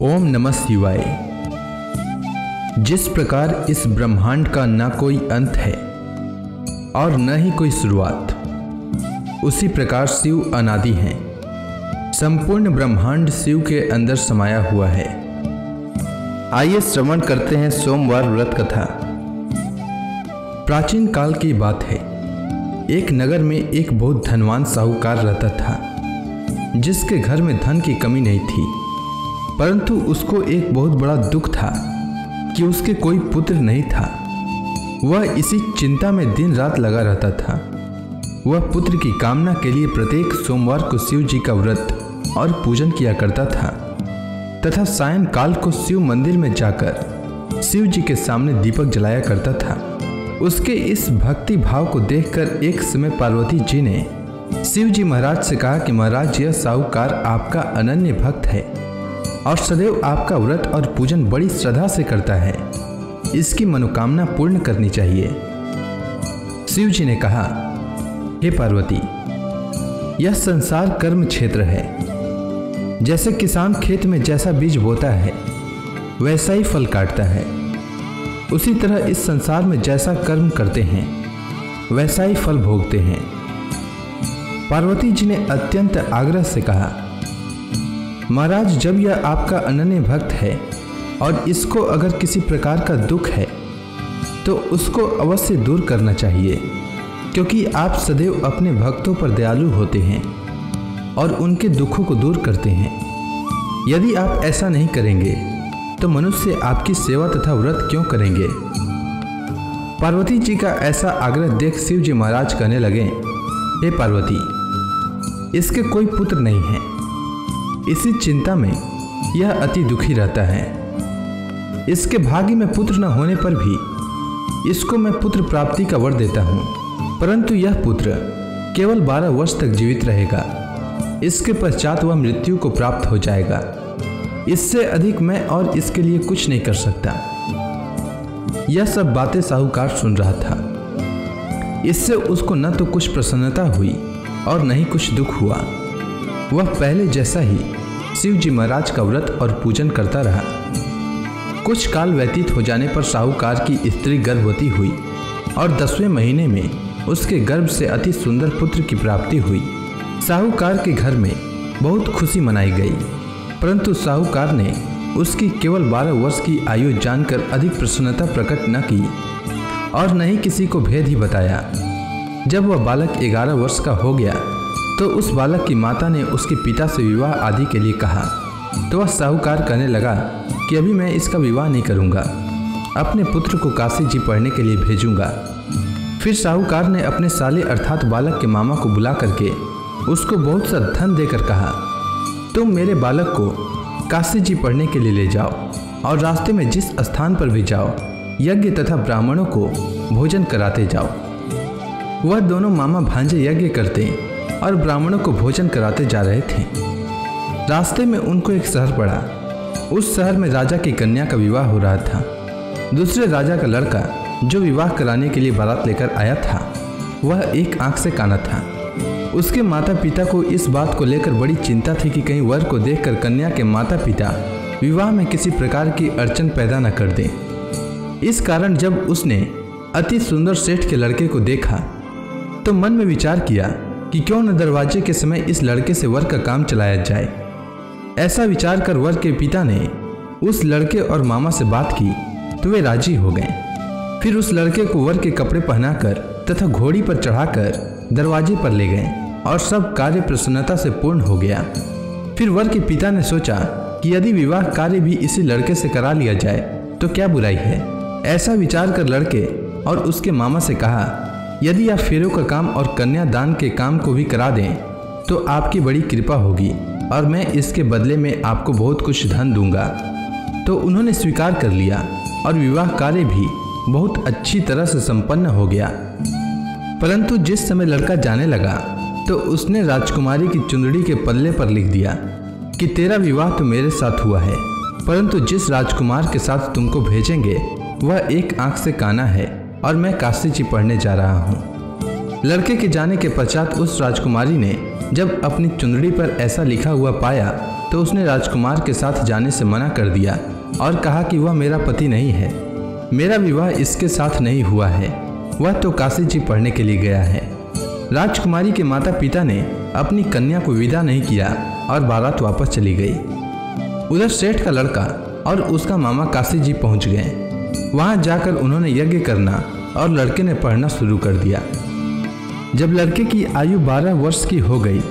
ओम नमः शिवाय। जिस प्रकार इस ब्रह्मांड का न कोई अंत है और न ही कोई शुरुआत, उसी प्रकार शिव अनादि हैं। संपूर्ण ब्रह्मांड शिव के अंदर समाया हुआ है। आइए श्रवण करते हैं सोमवार व्रत कथा। प्राचीन काल की बात है। एक नगर में एक बहुत धनवान साहूकार रहता था, जिसके घर में धन की कमी नहीं थी, परंतु उसको एक बहुत बड़ा दुख था कि उसके कोई पुत्र नहीं था। वह इसी चिंता में दिन रात लगा रहता था। वह पुत्र की कामना के लिए प्रत्येक सोमवार को शिव जी का व्रत और पूजन किया करता था तथा सायंकाल को शिव मंदिर में जाकर शिव जी के सामने दीपक जलाया करता था। उसके इस भक्ति भाव को देखकर एक समय पार्वती जी ने शिव जी महाराज से कहा कि महाराज, यह साहूकार आपका अनन्य भक्त है और सदैव आपका व्रत और पूजन बड़ी श्रद्धा से करता है। इसकी मनोकामना पूर्ण करनी चाहिए। शिव जी ने कहा, हे पार्वती, यह संसार कर्म क्षेत्र है। जैसे किसान खेत में जैसा बीज बोता है वैसा ही फल काटता है, उसी तरह इस संसार में जैसा कर्म करते हैं वैसा ही फल भोगते हैं। पार्वती जी ने अत्यंत आग्रह से कहा, महाराज, जब यह आपका अनन्य भक्त है और इसको अगर किसी प्रकार का दुख है तो उसको अवश्य दूर करना चाहिए, क्योंकि आप सदैव अपने भक्तों पर दयालु होते हैं और उनके दुखों को दूर करते हैं। यदि आप ऐसा नहीं करेंगे तो मनुष्य आपकी सेवा तथा व्रत क्यों करेंगे। पार्वती जी का ऐसा आग्रह देख शिव जी महाराज कहने लगे, हे पार्वती, इसके कोई पुत्र नहीं है। इसी चिंता में यह अति दुखी रहता है। इसके भाग्य में पुत्र न होने पर भी इसको मैं पुत्र प्राप्ति का वर देता हूँ, परंतु यह पुत्र केवल 12 वर्ष तक जीवित रहेगा। इसके पश्चात वह मृत्यु को प्राप्त हो जाएगा। इससे अधिक मैं और इसके लिए कुछ नहीं कर सकता। यह सब बातें साहूकार सुन रहा था। इससे उसको न तो कुछ प्रसन्नता हुई और न ही कुछ दुख हुआ। वह पहले जैसा ही शिव जी महाराज का व्रत और पूजन करता रहा। कुछ काल व्यतीत हो जाने पर साहूकार की स्त्री गर्भवती हुई और 10वें महीने में उसके गर्भ से अति सुंदर पुत्र की प्राप्ति हुई। साहूकार के घर में बहुत खुशी मनाई गई, परंतु साहूकार ने उसकी केवल 12 वर्ष की आयु जानकर अधिक प्रसन्नता प्रकट न की और न ही किसी को भेद ही बताया। जब वह बालक 11 वर्ष का हो गया तो उस बालक की माता ने उसके पिता से विवाह आदि के लिए कहा, तो वह साहूकार कहने लगा कि अभी मैं इसका विवाह नहीं करूँगा, अपने पुत्र को काशी जी पढ़ने के लिए भेजूँगा। फिर साहूकार ने अपने साले अर्थात बालक के मामा को बुला करके उसको बहुत सा धन देकर कहा, तुम मेरे बालक को काशी जी पढ़ने के लिए ले जाओ और रास्ते में जिस स्थान पर भी जाओ यज्ञ तथा ब्राह्मणों को भोजन कराते जाओ। वह दोनों मामा भांजे यज्ञ करते और ब्राह्मणों को भोजन कराते जा रहे थे। रास्ते में उनको एक शहर पड़ा। उस शहर में राजा की कन्या का विवाह हो रहा था। दूसरे राजा का लड़का जो विवाह कराने के लिए बारात लेकर आया था, वह एक आंख से काना था। उसके माता पिता को इस बात को लेकर बड़ी चिंता थी कि कहीं वर को देखकर कन्या के माता पिता विवाह में किसी प्रकार की अड़चन पैदा न कर दें। इस कारण जब उसने अति सुंदर सेठ के लड़के को देखा तो मन में विचार किया कि क्यों न दरवाजे के समय इस लड़के से वर का काम चलाया जाए। ऐसा विचार कर वर के पिता ने उस लड़के और मामा से बात की तो वे राजी हो गए। फिर उस लड़के को वर के कपड़े पहनाकर तथा घोड़ी पर चढ़ाकर दरवाजे पर ले गए और सब कार्य प्रसन्नता से पूर्ण हो गया। फिर वर के पिता ने सोचा कि यदि विवाह कार्य भी इसी लड़के से करा लिया जाए तो क्या बुराई है। ऐसा विचार कर लड़के और उसके मामा से कहा, यदि आप फेरों का काम और कन्यादान के काम को भी करा दें तो आपकी बड़ी कृपा होगी और मैं इसके बदले में आपको बहुत कुछ धन दूंगा। तो उन्होंने स्वीकार कर लिया और विवाह कार्य भी बहुत अच्छी तरह से संपन्न हो गया। परंतु जिस समय लड़का जाने लगा तो उसने राजकुमारी की चुंदड़ी के पल्ले पर लिख दिया कि तेरा विवाह तो मेरे साथ हुआ है, परंतु जिस राजकुमार के साथ तुमको भेजेंगे वह एक आंख से काना है और मैं काशी जी पढ़ने जा रहा हूँ। लड़के के जाने के पश्चात उस राजकुमारी ने जब अपनी चुंदड़ी पर ऐसा लिखा हुआ पाया तो उसने राजकुमार के साथ जाने से मना कर दिया और कहा कि वह मेरा पति नहीं है, मेरा विवाह इसके साथ नहीं हुआ है, वह तो काशी जी पढ़ने के लिए गया है। राजकुमारी के माता पिता ने अपनी कन्या को विदा नहीं किया और बारात वापस चली गई। उधर सेठ का लड़का और उसका मामा काशी जी पहुंच गए। वहां जाकर उन्होंने यज्ञ करना और लड़के ने पढ़ना शुरू कर दिया। जब लड़के की आयु 12 वर्ष की हो गई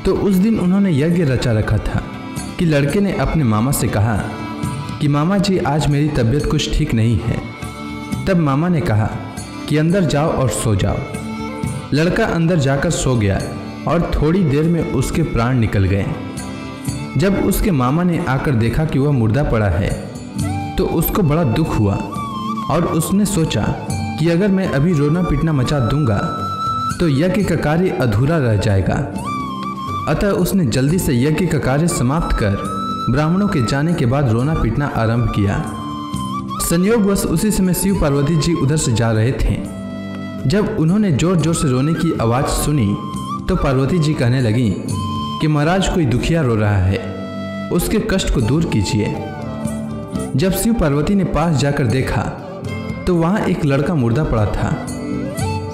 तो उस दिन उन्होंने यज्ञ रचा रखा था कि लड़के ने अपने मामा से कहा कि मामा जी आज मेरी तबीयत कुछ ठीक नहीं है। तब मामा ने कहा कि अंदर जाओ और सो जाओ। लड़का अंदर जाकर सो गया और थोड़ी देर में उसके प्राण निकल गए। जब उसके मामा ने आकर देखा कि वह मुर्दा पड़ा है तो उसको बड़ा दुख हुआ और उसने सोचा कि अगर मैं अभी रोना पीटना मचा दूंगा तो यज्ञ का कार्य अधूरा रह जाएगा। अतः उसने जल्दी से यज्ञ का कार्य समाप्त कर ब्राह्मणों के जाने के बाद रोना पीटना आरंभ किया। संयोगवश उसी समय शिव पार्वती जी उधर से जा रहे थे। जब उन्होंने जोर जोर से रोने की आवाज़ सुनी तो पार्वती जी कहने लगी कि महाराज कोई दुखिया रो रहा है, उसके कष्ट को दूर कीजिए। जब शिव पार्वती ने पास जाकर देखा तो वहाँ एक लड़का मुर्दा पड़ा था।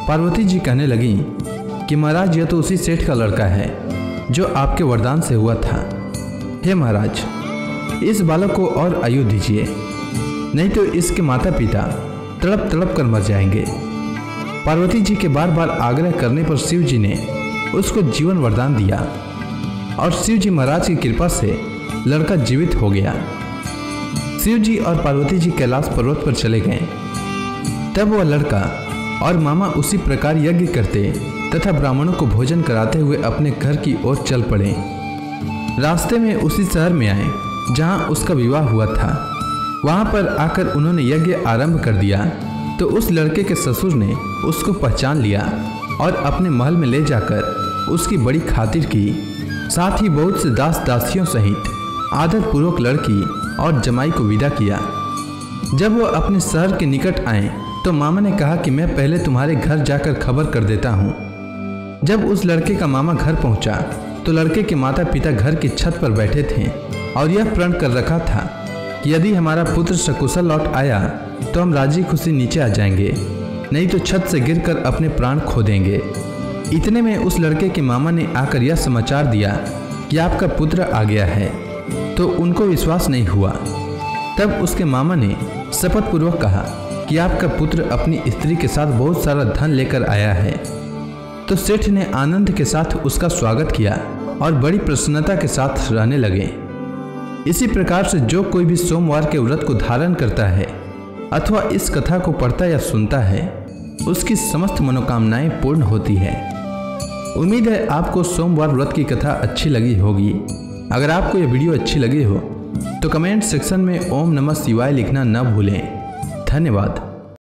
पार्वती जी कहने लगी कि महाराज यह तो उसी सेठ का लड़का है जो आपके वरदान से हुआ था। हे महाराज, इस बालक को और आयु दीजिए, नहीं तो इसके माता पिता तड़प तड़प कर मर जाएंगे। पार्वती जी के बार बार आग्रह करने पर शिव जी ने उसको जीवन वरदान दिया और शिव जी महाराज की कृपा से लड़का जीवित हो गया। शिव जी और पार्वती जी कैलाश पर्वत पर चले गए। तब वह लड़का और मामा उसी प्रकार यज्ञ करते तथा ब्राह्मणों को भोजन कराते हुए अपने घर की ओर चल पड़े। रास्ते में उसी शहर में आए जहां उसका विवाह हुआ था। वहां पर आकर उन्होंने यज्ञ आरंभ कर दिया तो उस लड़के के ससुर ने उसको पहचान लिया और अपने महल में ले जाकर उसकी बड़ी खातिर की। साथ ही बहुत से दास दासियों सहित आदरपूर्वक लड़की और जमाई को विदा किया। जब वह अपने शहर के निकट आए तो मामा ने कहा कि मैं पहले तुम्हारे घर जाकर खबर कर देता हूँ। जब उस लड़के का मामा घर पहुँचा तो लड़के के माता पिता घर की छत पर बैठे थे और यह प्रण कर रखा था कि यदि हमारा पुत्र सकुशल लौट आया तो हम राजी खुशी नीचे आ जाएंगे, नहीं तो छत से गिरकर अपने प्राण खो देंगे। इतने में उस लड़के के मामा ने आकर यह समाचार दिया कि आपका पुत्र आ गया है, तो उनको विश्वास नहीं हुआ। तब उसके मामा ने शपथ पूर्वक कहा कि आपका पुत्र अपनी स्त्री के साथ बहुत सारा धन लेकर आया है। तो सेठ ने आनंद के साथ उसका स्वागत किया और बड़ी प्रसन्नता के साथ रहने लगे। इसी प्रकार से जो कोई भी सोमवार के व्रत को धारण करता है अथवा इस कथा को पढ़ता या सुनता है उसकी समस्त मनोकामनाएं पूर्ण होती है। उम्मीद है आपको सोमवार व्रत की कथा अच्छी लगी होगी। अगर आपको यह वीडियो अच्छी लगी हो तो कमेंट सेक्शन में ओम नमः शिवाय लिखना न भूलें। धन्यवाद।